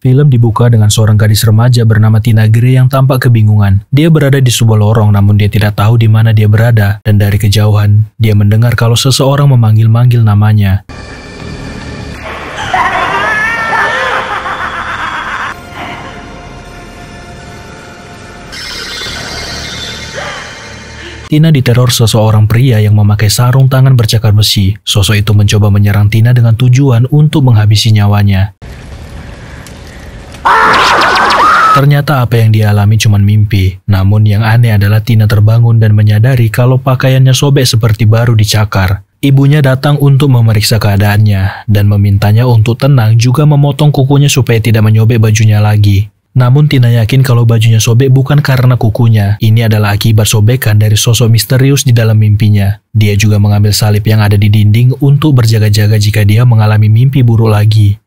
Film dibuka dengan seorang gadis remaja bernama Tina Gray yang tampak kebingungan. Dia berada di sebuah lorong namun dia tidak tahu di mana dia berada, dan dari kejauhan dia mendengar kalau seseorang memanggil-manggil namanya. Tina diteror seseorang pria yang memakai sarung tangan bercakar besi. Sosok itu mencoba menyerang Tina dengan tujuan untuk menghabisi nyawanya. Ternyata apa yang dia alami cuma mimpi. Namun yang aneh adalah Tina terbangun dan menyadari kalau pakaiannya sobek seperti baru dicakar. Ibunya datang untuk memeriksa keadaannya dan memintanya untuk tenang, juga memotong kukunya supaya tidak menyobek bajunya lagi. Namun Tina yakin kalau bajunya sobek bukan karena kukunya. Ini adalah akibat sobekan dari sosok misterius di dalam mimpinya. Dia juga mengambil salib yang ada di dinding untuk berjaga-jaga jika dia mengalami mimpi buruk lagi.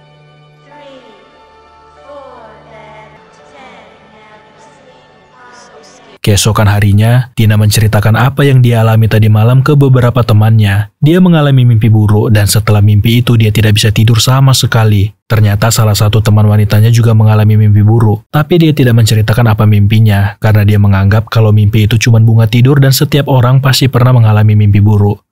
Keesokan harinya, Tina menceritakan apa yang dia alami tadi malam ke beberapa temannya. Dia mengalami mimpi buruk dan setelah mimpi itu dia tidak bisa tidur sama sekali. Ternyata salah satu teman wanitanya juga mengalami mimpi buruk. Tapi dia tidak menceritakan apa mimpinya karena dia menganggap kalau mimpi itu cuma bunga tidur dan setiap orang pasti pernah mengalami mimpi buruk.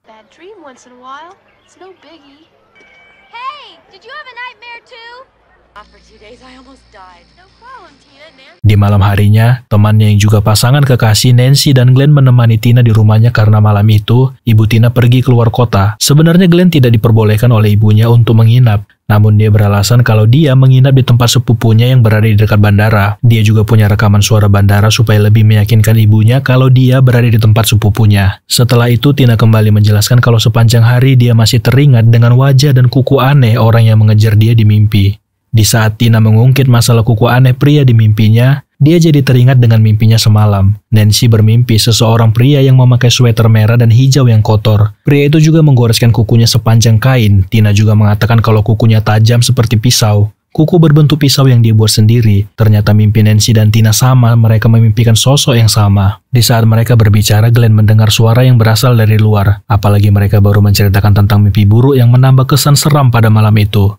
Di malam harinya, temannya yang juga pasangan kekasih Nancy dan Glenn menemani Tina di rumahnya karena malam itu, ibu Tina pergi keluar kota. Sebenarnya Glenn tidak diperbolehkan oleh ibunya untuk menginap, namun dia beralasan kalau dia menginap di tempat sepupunya yang berada di dekat bandara. Dia juga punya rekaman suara bandara supaya lebih meyakinkan ibunya kalau dia berada di tempat sepupunya. Setelah itu, Tina kembali menjelaskan kalau sepanjang hari dia masih teringat dengan wajah dan kuku aneh orang yang mengejar dia di mimpi. Di saat Tina mengungkit masalah kuku aneh pria di mimpinya, dia jadi teringat dengan mimpinya semalam. Nancy bermimpi seseorang pria yang memakai sweater merah dan hijau yang kotor. Pria itu juga menggoreskan kukunya sepanjang kain. Tina juga mengatakan kalau kukunya tajam seperti pisau. Kuku berbentuk pisau yang dia buat sendiri. Ternyata mimpi Nancy dan Tina sama, mereka memimpikan sosok yang sama. Di saat mereka berbicara, Glenn mendengar suara yang berasal dari luar. Apalagi mereka baru menceritakan tentang mimpi buruk yang menambah kesan seram pada malam itu.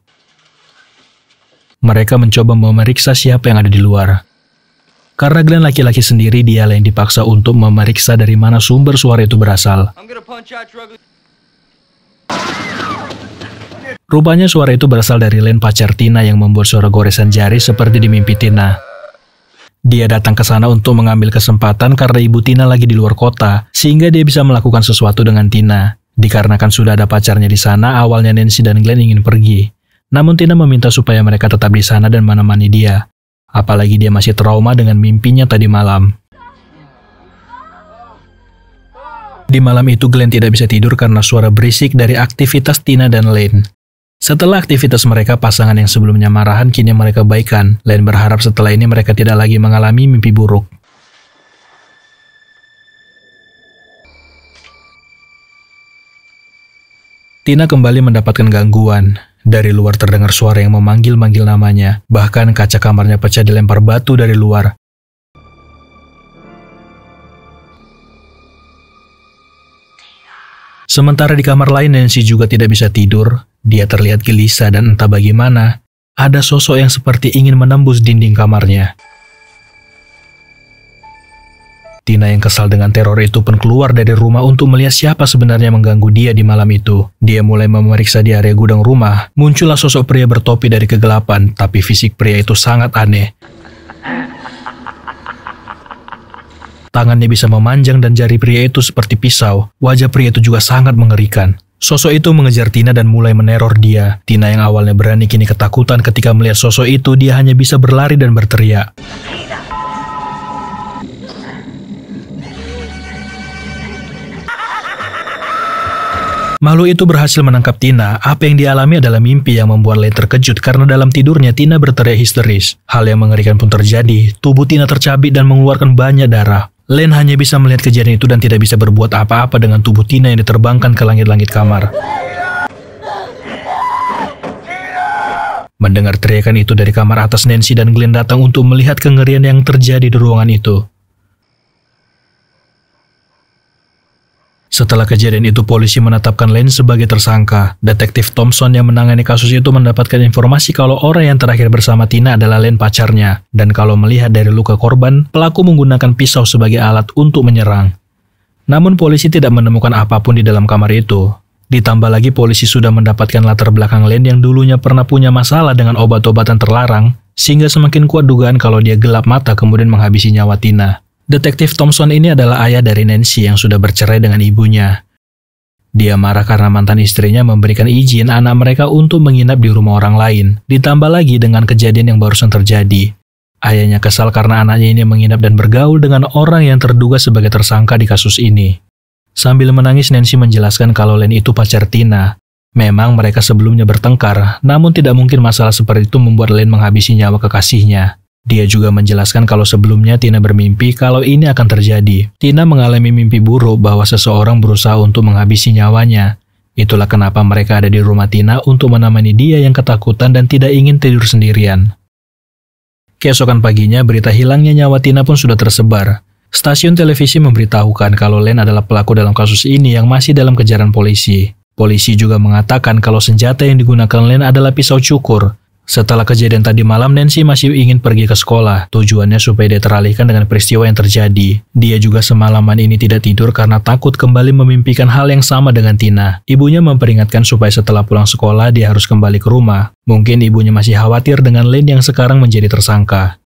Mereka mencoba memeriksa siapa yang ada di luar. Karena Glenn laki-laki sendiri, dialah yang dipaksa untuk memeriksa dari mana sumber suara itu berasal. Rupanya suara itu berasal dari Len, pacar Tina yang membuat suara goresan jari seperti di mimpi Tina. Dia datang ke sana untuk mengambil kesempatan karena ibu Tina lagi di luar kota, sehingga dia bisa melakukan sesuatu dengan Tina. Dikarenakan sudah ada pacarnya di sana, awalnya Nancy dan Glenn ingin pergi. Namun Tina meminta supaya mereka tetap di sana dan menemani dia. Apalagi dia masih trauma dengan mimpinya tadi malam. Di malam itu Glenn tidak bisa tidur karena suara berisik dari aktivitas Tina dan Lane. Setelah aktivitas mereka, pasangan yang sebelumnya marahan kini mereka baikan. Lane berharap setelah ini mereka tidak lagi mengalami mimpi buruk. Tina kembali mendapatkan gangguan. Dari luar terdengar suara yang memanggil-manggil namanya. Bahkan kaca kamarnya pecah dilempar batu dari luar. Sementara di kamar lain, Nancy juga tidak bisa tidur. Dia terlihat gelisah dan entah bagaimana, ada sosok yang seperti ingin menembus dinding kamarnya. Tina yang kesal dengan teror itu pun keluar dari rumah untuk melihat siapa sebenarnya mengganggu dia di malam itu. Dia mulai memeriksa di area gudang rumah. Muncullah sosok pria bertopi dari kegelapan, tapi fisik pria itu sangat aneh. Tangannya bisa memanjang dan jari pria itu seperti pisau. Wajah pria itu juga sangat mengerikan. Sosok itu mengejar Tina dan mulai meneror dia. Tina yang awalnya berani kini ketakutan ketika melihat sosok itu. Dia hanya bisa berlari dan berteriak. Makhluk itu berhasil menangkap Tina. Apa yang dialami adalah mimpi yang membuat Lane terkejut karena dalam tidurnya Tina berteriak histeris. Hal yang mengerikan pun terjadi. Tubuh Tina tercabik dan mengeluarkan banyak darah. Lane hanya bisa melihat kejadian itu dan tidak bisa berbuat apa-apa dengan tubuh Tina yang diterbangkan ke langit-langit kamar. Mendengar teriakan itu dari kamar atas, Nancy dan Glenn datang untuk melihat kengerian yang terjadi di ruangan itu. Setelah kejadian itu, polisi menetapkan Lane sebagai tersangka. Detektif Thompson yang menangani kasus itu mendapatkan informasi kalau orang yang terakhir bersama Tina adalah Lane pacarnya. Dan kalau melihat dari luka korban, pelaku menggunakan pisau sebagai alat untuk menyerang. Namun polisi tidak menemukan apapun di dalam kamar itu. Ditambah lagi polisi sudah mendapatkan latar belakang Lane yang dulunya pernah punya masalah dengan obat-obatan terlarang, sehingga semakin kuat dugaan kalau dia gelap mata kemudian menghabisi nyawa Tina. Detektif Thompson ini adalah ayah dari Nancy yang sudah bercerai dengan ibunya. Dia marah karena mantan istrinya memberikan izin anak mereka untuk menginap di rumah orang lain, ditambah lagi dengan kejadian yang barusan terjadi. Ayahnya kesal karena anaknya ini menginap dan bergaul dengan orang yang terduga sebagai tersangka di kasus ini. Sambil menangis, Nancy menjelaskan kalau Lane itu pacar Tina. Memang mereka sebelumnya bertengkar, namun tidak mungkin masalah seperti itu membuat Lane menghabisi nyawa kekasihnya. Dia juga menjelaskan kalau sebelumnya Tina bermimpi kalau ini akan terjadi. Tina mengalami mimpi buruk bahwa seseorang berusaha untuk menghabisi nyawanya. Itulah kenapa mereka ada di rumah Tina untuk menemani dia yang ketakutan dan tidak ingin tidur sendirian. Keesokan paginya, berita hilangnya nyawa Tina pun sudah tersebar. Stasiun televisi memberitahukan kalau Lane adalah pelaku dalam kasus ini yang masih dalam kejaran polisi. Polisi juga mengatakan kalau senjata yang digunakan Lane adalah pisau cukur. Setelah kejadian tadi malam, Nancy masih ingin pergi ke sekolah. Tujuannya supaya dia teralihkan dengan peristiwa yang terjadi. Dia juga semalaman ini tidak tidur karena takut kembali memimpikan hal yang sama dengan Tina. Ibunya memperingatkan supaya setelah pulang sekolah dia harus kembali ke rumah. Mungkin ibunya masih khawatir dengan Lane yang sekarang menjadi tersangka.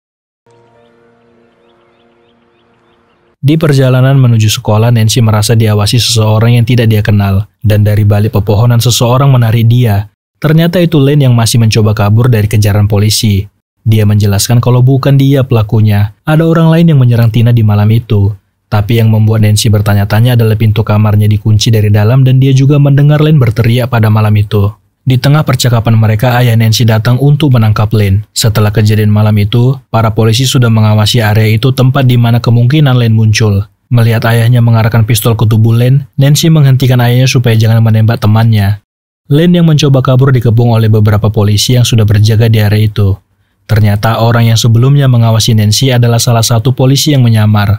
Di perjalanan menuju sekolah, Nancy merasa diawasi seseorang yang tidak dia kenal. Dan dari balik pepohonan seseorang menarik dia. Ternyata itu Lane yang masih mencoba kabur dari kejaran polisi. Dia menjelaskan kalau bukan dia pelakunya. Ada orang lain yang menyerang Tina di malam itu. Tapi yang membuat Nancy bertanya-tanya adalah pintu kamarnya dikunci dari dalam dan dia juga mendengar Lane berteriak pada malam itu. Di tengah percakapan mereka, ayah Nancy datang untuk menangkap Lane. Setelah kejadian malam itu, para polisi sudah mengawasi area itu tempat di mana kemungkinan Lane muncul. Melihat ayahnya mengarahkan pistol ke tubuh Lane, Nancy menghentikan ayahnya supaya jangan menembak temannya. Lane yang mencoba kabur dikepung oleh beberapa polisi yang sudah berjaga di area itu. Ternyata orang yang sebelumnya mengawasi Nancy adalah salah satu polisi yang menyamar.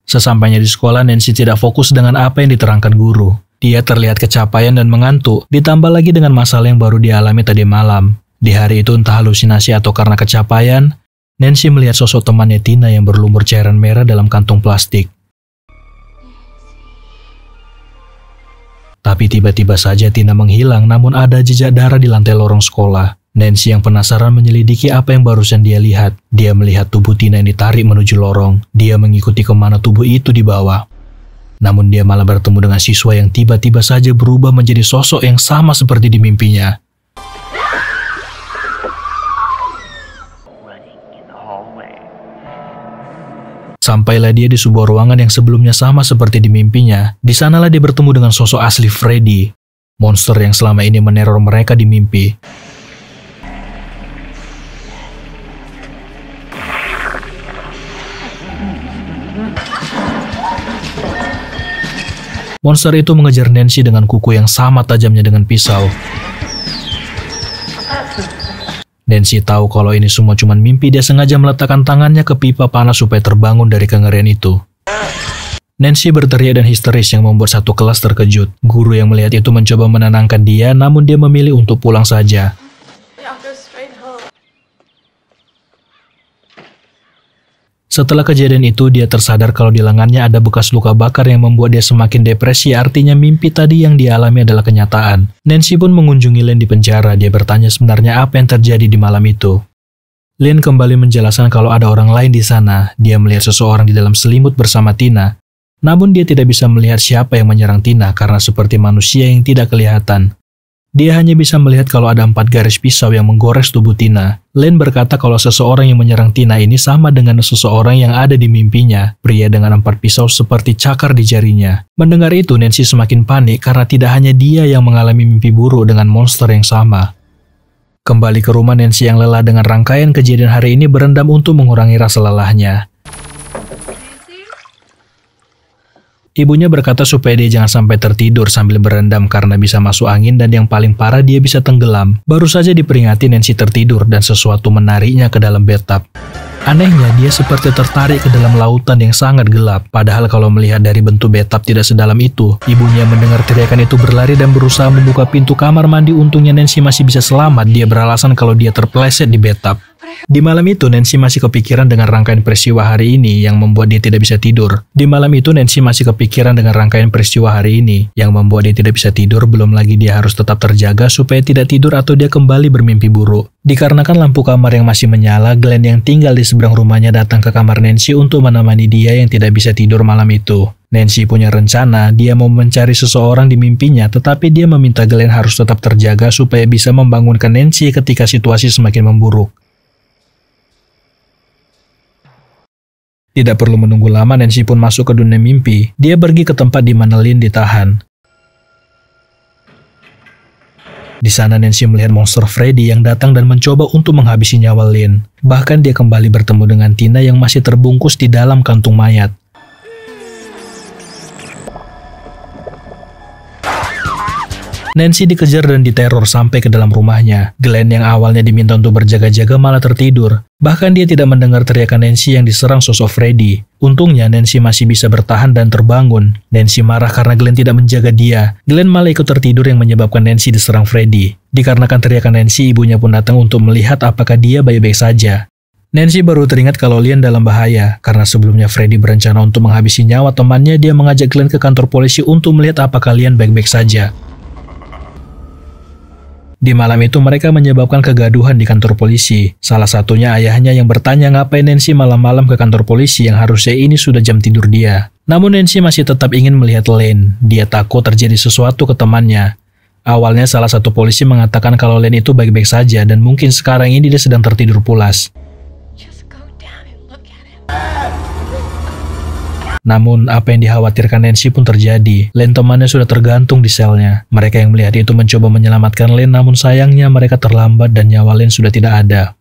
Sesampainya di sekolah, Nancy tidak fokus dengan apa yang diterangkan guru. Dia terlihat kecapean dan mengantuk, ditambah lagi dengan masalah yang baru dialami tadi malam. Di hari itu entah halusinasi atau karena kecapean, Nancy melihat sosok temannya Tina yang berlumur cairan merah dalam kantung plastik. Tapi tiba-tiba saja Tina menghilang, namun ada jejak darah di lantai lorong sekolah. Nancy yang penasaran menyelidiki apa yang barusan dia lihat. Dia melihat tubuh Tina yang ditarik menuju lorong. Dia mengikuti kemana tubuh itu dibawa. Namun dia malah bertemu dengan siswa yang tiba-tiba saja berubah menjadi sosok yang sama seperti di mimpinya. Sampailah dia di sebuah ruangan yang sebelumnya sama seperti di mimpinya. Di sanalah dia bertemu dengan sosok asli Freddy, monster yang selama ini meneror mereka di mimpi. Monster itu mengejar Nancy dengan kuku yang sama tajamnya dengan pisau. Nancy tahu kalau ini semua cuma mimpi. Dia sengaja meletakkan tangannya ke pipa panas supaya terbangun dari kengerian itu. Nancy berteriak dan histeris yang membuat satu kelas terkejut. Guru yang melihat itu mencoba menenangkan dia, namun dia memilih untuk pulang saja. Setelah kejadian itu, dia tersadar kalau di lengannya ada bekas luka bakar yang membuat dia semakin depresi, artinya mimpi tadi yang dialami adalah kenyataan. Nancy pun mengunjungi Lane di penjara. Dia bertanya sebenarnya apa yang terjadi di malam itu. Lane kembali menjelaskan kalau ada orang lain di sana. Dia melihat seseorang di dalam selimut bersama Tina. Namun dia tidak bisa melihat siapa yang menyerang Tina karena seperti manusia yang tidak kelihatan. Dia hanya bisa melihat kalau ada 4 garis pisau yang menggores tubuh Tina. Lane berkata kalau seseorang yang menyerang Tina ini sama dengan seseorang yang ada di mimpinya, pria dengan 4 pisau seperti cakar di jarinya. Mendengar itu, Nancy semakin panik karena tidak hanya dia yang mengalami mimpi buruk dengan monster yang sama. Kembali ke rumah, Nancy yang lelah dengan rangkaian kejadian hari ini berendam untuk mengurangi rasa lelahnya. Ibunya berkata supaya dia jangan sampai tertidur sambil berendam karena bisa masuk angin dan yang paling parah dia bisa tenggelam. Baru saja diperingati, Nancy tertidur dan sesuatu menariknya ke dalam bathtub. Anehnya, dia seperti tertarik ke dalam lautan yang sangat gelap. Padahal kalau melihat dari bentuk bathtub tidak sedalam itu, ibunya mendengar teriakan itu berlari dan berusaha membuka pintu kamar mandi. Untungnya Nancy masih bisa selamat. Dia beralasan kalau dia terpeleset di bathtub. Di malam itu, Nancy masih kepikiran dengan rangkaian peristiwa hari ini yang membuat dia tidak bisa tidur. Belum lagi dia harus tetap terjaga supaya tidak tidur atau dia kembali bermimpi buruk. Dikarenakan lampu kamar yang masih menyala, Glenn yang tinggal di seberang rumahnya datang ke kamar Nancy untuk menemani dia yang tidak bisa tidur malam itu. Nancy punya rencana, dia mau mencari seseorang di mimpinya, tetapi dia meminta Glenn harus tetap terjaga supaya bisa membangunkan Nancy ketika situasi semakin memburuk. Tidak perlu menunggu lama, Nancy pun masuk ke dunia mimpi. Dia pergi ke tempat di mana Lynn ditahan. Di sana Nancy melihat monster Freddy yang datang dan mencoba untuk menghabisi nyawa Lynn. Bahkan dia kembali bertemu dengan Tina yang masih terbungkus di dalam kantung mayat. Nancy dikejar dan diteror sampai ke dalam rumahnya. Glenn yang awalnya diminta untuk berjaga-jaga malah tertidur. Bahkan dia tidak mendengar teriakan Nancy yang diserang sosok Freddy. Untungnya Nancy masih bisa bertahan dan terbangun. Nancy marah karena Glenn tidak menjaga dia. Glenn malah ikut tertidur yang menyebabkan Nancy diserang Freddy. Dikarenakan teriakan Nancy, ibunya pun datang untuk melihat apakah dia baik-baik saja. Nancy baru teringat kalau Lynn dalam bahaya. Karena sebelumnya Freddy berencana untuk menghabisi nyawa temannya, dia mengajak Glenn ke kantor polisi untuk melihat apakah Lynn baik-baik saja. Di malam itu mereka menyebabkan kegaduhan di kantor polisi. Salah satunya ayahnya yang bertanya ngapain Nancy malam-malam ke kantor polisi yang harusnya ini sudah jam tidur dia. Namun Nancy masih tetap ingin melihat Lynn. Dia takut terjadi sesuatu ke temannya. Awalnya salah satu polisi mengatakan kalau Lynn itu baik-baik saja dan mungkin sekarang ini dia sedang tertidur pulas. Namun, apa yang dikhawatirkan Nancy pun terjadi. Lynn temannya sudah tergantung di selnya. Mereka yang melihat itu mencoba menyelamatkan Lynn, namun sayangnya mereka terlambat dan nyawa Lynn sudah tidak ada.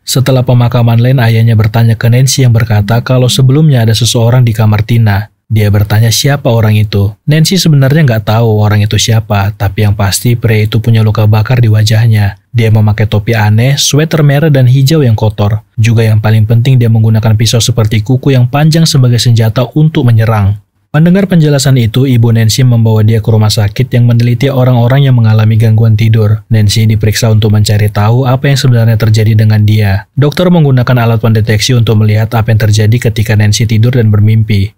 Setelah pemakaman Lynn, ayahnya bertanya ke Nancy yang berkata kalau sebelumnya ada seseorang di kamar Tina. Dia bertanya siapa orang itu. Nancy sebenarnya nggak tahu orang itu siapa, tapi yang pasti pria itu punya luka bakar di wajahnya. Dia memakai topi aneh, sweater merah dan hijau yang kotor. Juga yang paling penting dia menggunakan pisau seperti kuku yang panjang sebagai senjata untuk menyerang. Mendengar penjelasan itu, ibu Nancy membawa dia ke rumah sakit yang meneliti orang-orang yang mengalami gangguan tidur. Nancy diperiksa untuk mencari tahu apa yang sebenarnya terjadi dengan dia. Dokter menggunakan alat pendeteksi untuk melihat apa yang terjadi ketika Nancy tidur dan bermimpi.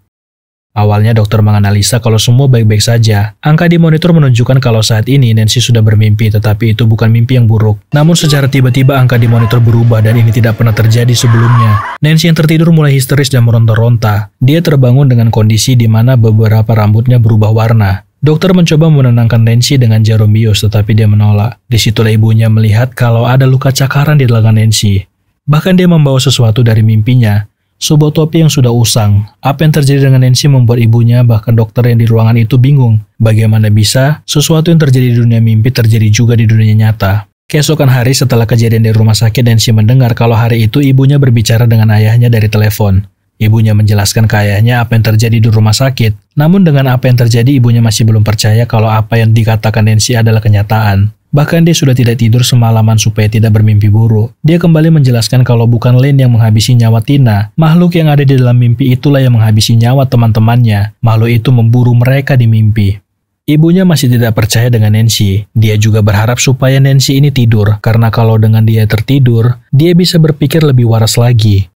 Awalnya dokter menganalisa kalau semua baik-baik saja. Angka di monitor menunjukkan kalau saat ini Nancy sudah bermimpi, tetapi itu bukan mimpi yang buruk. Namun secara tiba-tiba angka di monitor berubah dan ini tidak pernah terjadi sebelumnya. Nancy yang tertidur mulai histeris dan meronta-ronta. Dia terbangun dengan kondisi di mana beberapa rambutnya berubah warna. Dokter mencoba menenangkan Nancy dengan jarum bius, tetapi dia menolak. Disitulah ibunya melihat kalau ada luka cakaran di lengan Nancy. Bahkan dia membawa sesuatu dari mimpinya. Sebuah topi yang sudah usang. Apa yang terjadi dengan Nancy membuat ibunya bahkan dokter yang di ruangan itu bingung. Bagaimana bisa sesuatu yang terjadi di dunia mimpi terjadi juga di dunia nyata. Keesokan hari setelah kejadian di rumah sakit, Nancy mendengar kalau hari itu ibunya berbicara dengan ayahnya dari telepon. Ibunya menjelaskan ke ayahnya apa yang terjadi di rumah sakit. Namun dengan apa yang terjadi, ibunya masih belum percaya kalau apa yang dikatakan Nancy adalah kenyataan. Bahkan dia sudah tidak tidur semalaman supaya tidak bermimpi buruk. Dia kembali menjelaskan kalau bukan Lynn yang menghabisi nyawa Tina. Makhluk yang ada di dalam mimpi itulah yang menghabisi nyawa teman-temannya. Makhluk itu memburu mereka di mimpi. Ibunya masih tidak percaya dengan Nancy. Dia juga berharap supaya Nancy ini tidur, karena kalau dengan dia tertidur, dia bisa berpikir lebih waras lagi.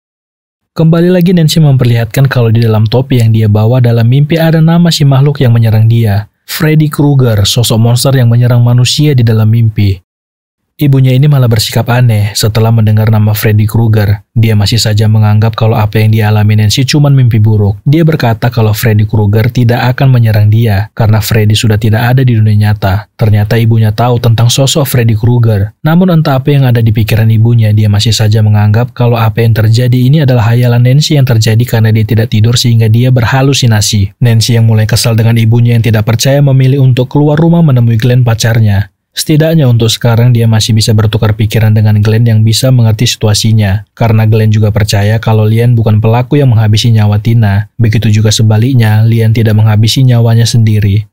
Kembali lagi Nancy memperlihatkan kalau di dalam topi yang dia bawa dalam mimpi ada nama si makhluk yang menyerang dia. Freddy Krueger, sosok monster yang menyerang manusia di dalam mimpi. Ibunya ini malah bersikap aneh setelah mendengar nama Freddy Krueger. Dia masih saja menganggap kalau apa yang dialami Nancy cuma mimpi buruk. Dia berkata kalau Freddy Krueger tidak akan menyerang dia karena Freddy sudah tidak ada di dunia nyata. Ternyata ibunya tahu tentang sosok Freddy Krueger. Namun entah apa yang ada di pikiran ibunya, dia masih saja menganggap kalau apa yang terjadi ini adalah hayalan Nancy yang terjadi karena dia tidak tidur sehingga dia berhalusinasi. Nancy yang mulai kesal dengan ibunya yang tidak percaya memilih untuk keluar rumah menemui Glenn pacarnya. Setidaknya untuk sekarang dia masih bisa bertukar pikiran dengan Glenn yang bisa mengerti situasinya. Karena Glenn juga percaya kalau Lynn bukan pelaku yang menghabisi nyawa Tina. Begitu juga sebaliknya, Lynn tidak menghabisi nyawanya sendiri.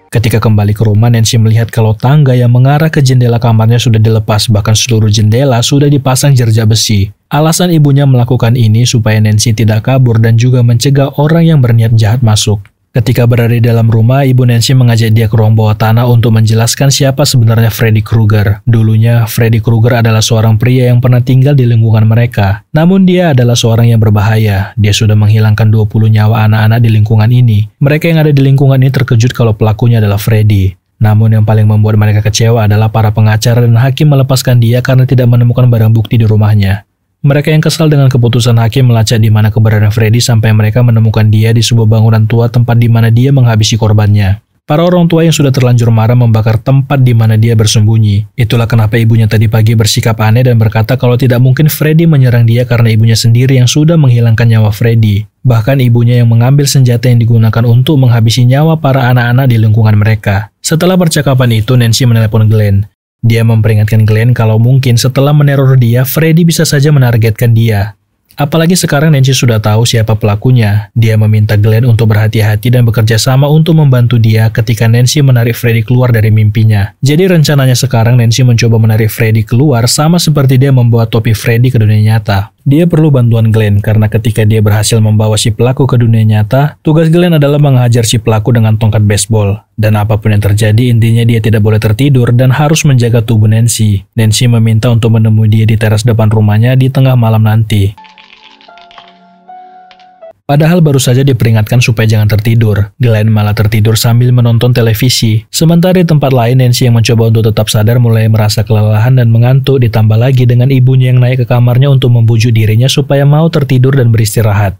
Ketika kembali ke rumah, Nancy melihat kalau tangga yang mengarah ke jendela kamarnya sudah dilepas, bahkan seluruh jendela sudah dipasang jerjak besi. Alasan ibunya melakukan ini supaya Nancy tidak kabur dan juga mencegah orang yang berniat jahat masuk. Ketika berada di dalam rumah, ibu Nancy mengajak dia ke ruang bawah tanah untuk menjelaskan siapa sebenarnya Freddy Krueger. Dulunya, Freddy Krueger adalah seorang pria yang pernah tinggal di lingkungan mereka. Namun dia adalah seorang yang berbahaya. Dia sudah menghilangkan 20 nyawa anak-anak di lingkungan ini. Mereka yang ada di lingkungan ini terkejut kalau pelakunya adalah Freddy. Namun yang paling membuat mereka kecewa adalah para pengacara dan hakim melepaskan dia karena tidak menemukan barang bukti di rumahnya. Mereka yang kesal dengan keputusan hakim melacak di mana keberadaan Freddy sampai mereka menemukan dia di sebuah bangunan tua tempat di mana dia menghabisi korbannya. Para orang tua yang sudah terlanjur marah membakar tempat di mana dia bersembunyi. Itulah kenapa ibunya tadi pagi bersikap aneh dan berkata kalau tidak mungkin Freddy menyerang dia karena ibunya sendiri yang sudah menghilangkan nyawa Freddy. Bahkan ibunya yang mengambil senjata yang digunakan untuk menghabisi nyawa para anak-anak di lingkungan mereka. Setelah percakapan itu, Nancy menelepon Glenn. Dia memperingatkan Glenn kalau mungkin setelah meneror dia, Freddy bisa saja menargetkan dia. Apalagi sekarang Nancy sudah tahu siapa pelakunya. Dia meminta Glenn untuk berhati-hati dan bekerja sama untuk membantu dia ketika Nancy menarik Freddy keluar dari mimpinya. Jadi rencananya sekarang Nancy mencoba menarik Freddy keluar sama seperti dia membawa topi Freddy ke dunia nyata. Dia perlu bantuan Glenn karena ketika dia berhasil membawa si pelaku ke dunia nyata, tugas Glenn adalah menghajar si pelaku dengan tongkat baseball. Dan apapun yang terjadi, intinya dia tidak boleh tertidur dan harus menjaga tubuh Nancy. Nancy meminta untuk menemui dia di teras depan rumahnya di tengah malam nanti. Padahal baru saja diperingatkan supaya jangan tertidur. Glenn malah tertidur sambil menonton televisi. Sementara di tempat lain, Nancy yang mencoba untuk tetap sadar mulai merasa kelelahan dan mengantuk, ditambah lagi dengan ibunya yang naik ke kamarnya untuk membujuk dirinya supaya mau tertidur dan beristirahat.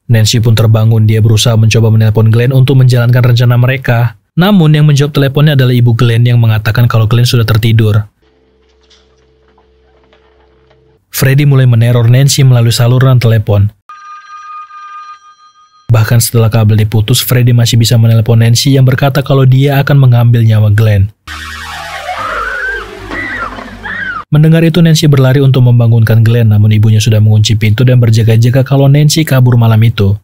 Nancy pun terbangun, dia berusaha mencoba menelpon Glenn untuk menjalankan rencana mereka. Namun yang menjawab teleponnya adalah ibu Glenn yang mengatakan kalau Glenn sudah tertidur. Freddy mulai meneror Nancy melalui saluran telepon. Bahkan setelah kabel diputus, Freddy masih bisa menelepon Nancy yang berkata kalau dia akan mengambil nyawa Glenn. Mendengar itu, Nancy berlari untuk membangunkan Glenn, namun ibunya sudah mengunci pintu dan berjaga-jaga kalau Nancy kabur malam itu.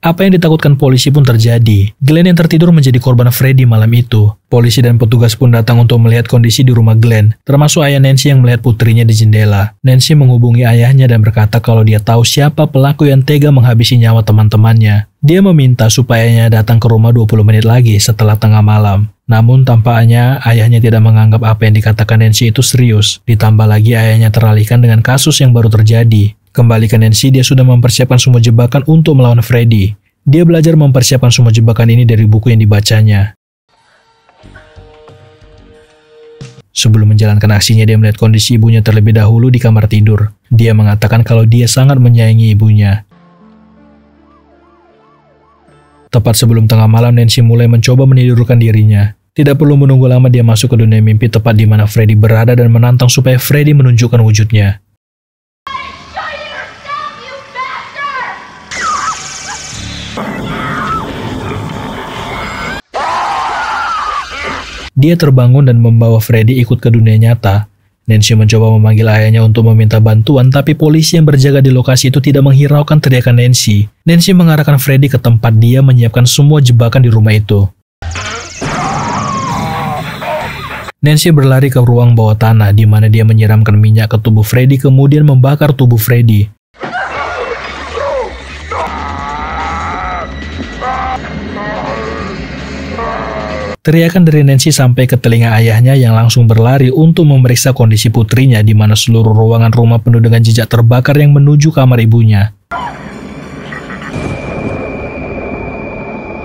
Apa yang ditakutkan polisi pun terjadi. Glenn yang tertidur menjadi korban Freddy malam itu. Polisi dan petugas pun datang untuk melihat kondisi di rumah Glenn, termasuk ayah Nancy yang melihat putrinya di jendela. Nancy menghubungi ayahnya dan berkata kalau dia tahu siapa pelaku yang tega menghabisi nyawa teman-temannya. Dia meminta supaya ayahnya datang ke rumah 20 menit lagi setelah tengah malam. Namun tampaknya ayahnya tidak menganggap apa yang dikatakan Nancy itu serius. Ditambah lagi ayahnya teralihkan dengan kasus yang baru terjadi. Kembali ke Nancy, dia sudah mempersiapkan semua jebakan untuk melawan Freddy. Dia belajar mempersiapkan semua jebakan ini dari buku yang dibacanya. Sebelum menjalankan aksinya, dia melihat kondisi ibunya terlebih dahulu di kamar tidur. Dia mengatakan kalau dia sangat menyayangi ibunya. Tepat sebelum tengah malam, Nancy mulai mencoba menidurkan dirinya. Tidak perlu menunggu lama, dia masuk ke dunia mimpi tepat di mana Freddy berada dan menantang supaya Freddy menunjukkan wujudnya. Dia terbangun dan membawa Freddy ikut ke dunia nyata. Nancy mencoba memanggil ayahnya untuk meminta bantuan, tapi polisi yang berjaga di lokasi itu tidak menghiraukan teriakan Nancy. Nancy mengarahkan Freddy ke tempat dia menyiapkan semua jebakan di rumah itu. Nancy berlari ke ruang bawah tanah, di mana dia menyiramkan minyak ke tubuh Freddy kemudian membakar tubuh Freddy. Teriakan dari Nancy sampai ke telinga ayahnya yang langsung berlari untuk memeriksa kondisi putrinya di mana seluruh ruangan rumah penuh dengan jejak terbakar yang menuju kamar ibunya.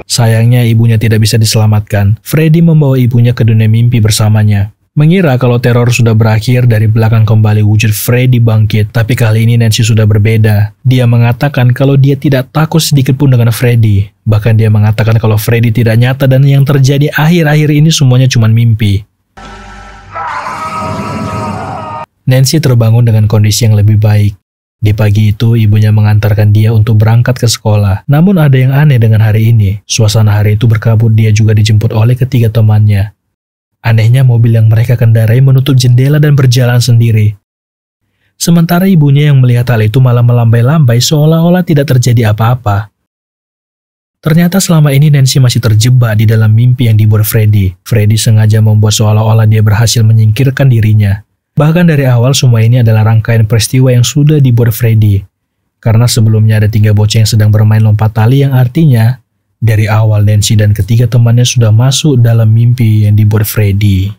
Sayangnya ibunya tidak bisa diselamatkan. Freddy membawa ibunya ke dunia mimpi bersamanya. Mengira kalau teror sudah berakhir, dari belakang kembali wujud Freddy bangkit, tapi kali ini Nancy sudah berbeda. Dia mengatakan kalau dia tidak takut sedikit pun dengan Freddy. Bahkan dia mengatakan kalau Freddy tidak nyata dan yang terjadi akhir-akhir ini semuanya cuma mimpi. Nancy terbangun dengan kondisi yang lebih baik. Di pagi itu, ibunya mengantarkan dia untuk berangkat ke sekolah. Namun ada yang aneh dengan hari ini. Suasana hari itu berkabut, dia juga dijemput oleh ketiga temannya. Anehnya mobil yang mereka kendarai menutup jendela dan berjalan sendiri. Sementara ibunya yang melihat hal itu malah melambai-lambai seolah-olah tidak terjadi apa-apa. Ternyata selama ini Nancy masih terjebak di dalam mimpi yang dibuat Freddy. Freddy sengaja membuat seolah-olah dia berhasil menyingkirkan dirinya. Bahkan dari awal semua ini adalah rangkaian peristiwa yang sudah dibuat Freddy. Karena sebelumnya ada 3 bocah yang sedang bermain lompat tali yang artinya dari awal Nancy dan ketiga temannya sudah masuk dalam mimpi yang dibuat Freddy.